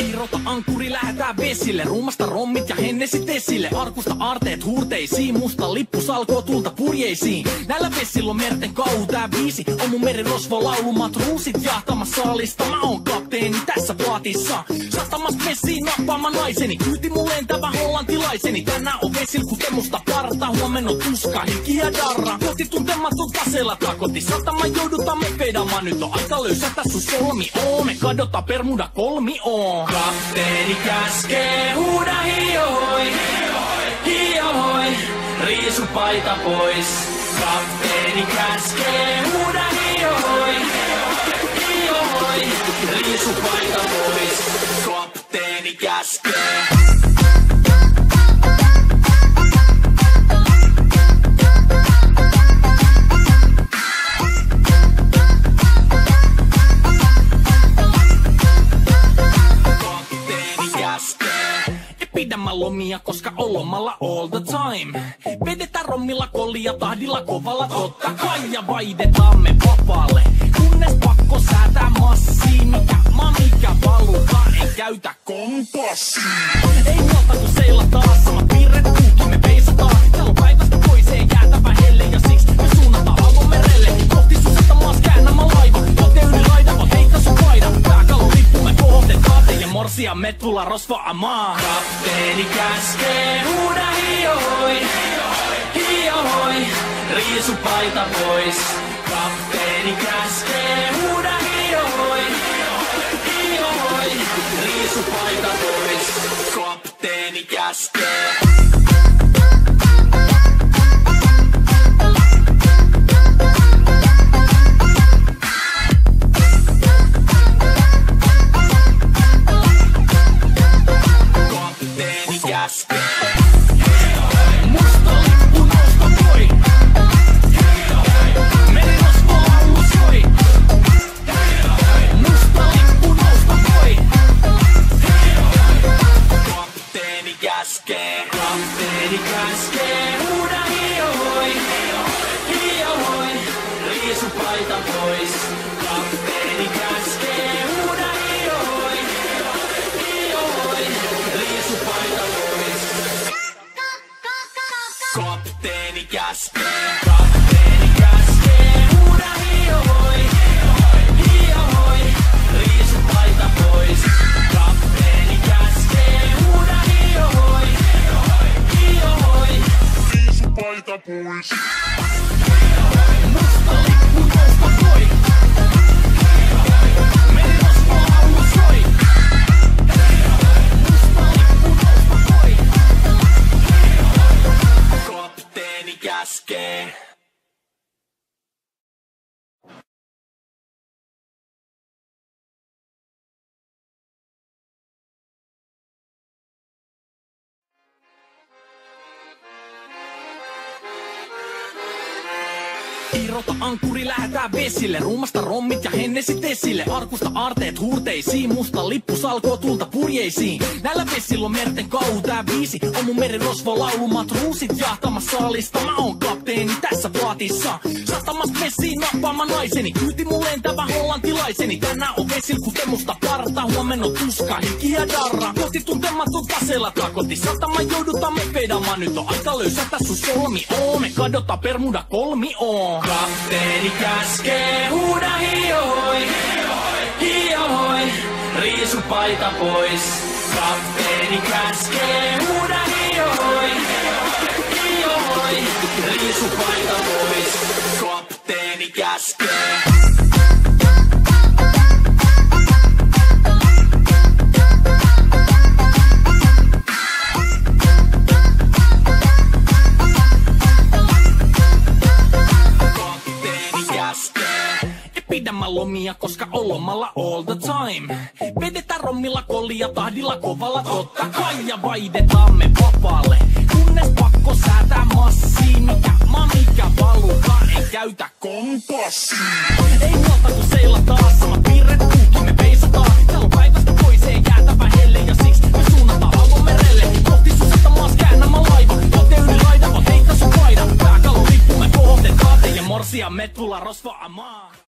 Irrota ankkuri, lähetään vesille. Ruumasta rommit ja hennesit esille. Arkusta aarteet huurteisiin. Musta lippu salkoo tulta purjeisiin. Näillä vesillä on merten kauhu. Tää viisi on mun merirosvo laulumat ruusit jahtamassa saalista. Mä oon kapteeni tässä plaatissa. Satamas messiin nappaamaan naiseni. Kyyti mun lentävä hollantilaiseni. Tänään on vesil kuten musta parta. Huomenna on tuska, hiki ja darra. Kohti tuntematut taseella takoti. Satama joudutaan me vedamaan. Nyt on aika löysätä sun solmi. Me kadota Bermuda kolmioon. Kapteeni käskee, huuda hiohoi, hiohoi, riisu paita pois. Kapteeni käskee, huuda hiohoi, hiohoi, riisu paita pois. Kapteeni käskee. Pidä mä lomia, koska on lomalla all the time. Vedetään rommilla kollia tahdilla kovalla totta kai. Ja vaihdetaan me vapaalle, kunnes pakko säätää massiin. Mikä valutaan, ei käytä kompassia. Ei muuta kun seilataan, samat piirret kuukin me peisataan. Kello päivästä toiseen jäätävä helle ja siksi me suunnataan avomerelle. Kohti susetta maas käännämä laiva, joten yli laida on heikka sun paida. Pääkalon lippu me kohotetaan, teidän morsia me tulla rosvaamaan. Kapteeni käskee, huuda hiohoi, hiohoi, riisu paita pois. Kapteeni käskee, huuda hiohoi, hiohoi, riisu paita pois. Kapteeni käskee. Musta lippu nousta voi. Merirosvo laulu soi. Musta lippu nousta voi. Kapteeni käskee. Kapteeni käskee. Huuda hiohoi, hiohoi, riisu paita pois. Kapteeni käskee. Huuda hiohoi, hiohoi, riisu paita pois. Kapteeni käskee. Kapteeni käskee. Huuda hiohoi, hiohoi, riisu paita pois. Kapteeni käskee. Huuda hiohoi, hiohoi, riisu paita pois. Musta lippu nousta voi. Merirosvo laulu soi. Musta lippu nousta voi. Kapteeni käskee. Irrota ankkuri, lähetään vesille. Ruumasta rommit ja hennesit esille. Arkusta aarteet huurteisiin. Musta lippu salkoo tulta purjeisiin. Näillä vesillä on merten kauhu. Tää viisi on mun merirosvo laulumat ruusit jahtamassa saalista. Mä oon kapteeni tässä plaatissa. Satamas messiin nappaamaan naiseni. Kyyti mun lentävä hollantilaiseni. Tänään on vesil kuten musta parta. Huomenna on tuska, hiki ja darra. Kohti tuntematut taseella takoti. Satama joudutaan me vedamaan. Nyt on aika löysätä sun solmi. Me kadota Bermuda kolmioon. Kapteeni käskee, huuda hiohoi, hiohoi, riisu paita pois. Kapteeni käskee, huuda hiohoi, hiohoi, riisu paita pois. Kapteeni käskee. Pidä mä lomia, koska on lomalla all the time. Vedetään rommilla kollia tahdilla kovalla totta kai. Ja vaihdetaan me vapaalle, kunnes pakko säätää massiin. Mikä valutaan, ei käytä kompassia. Ei muuta kun seilataan, samat piirret kuukin me peisataan. Kello päivästä toiseen jäätävä helle ja siksi me suunnataan avomerelle. Kohti susetta maas käännämä laiva, joten yli laida on heikka sun paida. Pääkalon lippu me kohotetaan, teidän morsia me tulla rosvaamaan.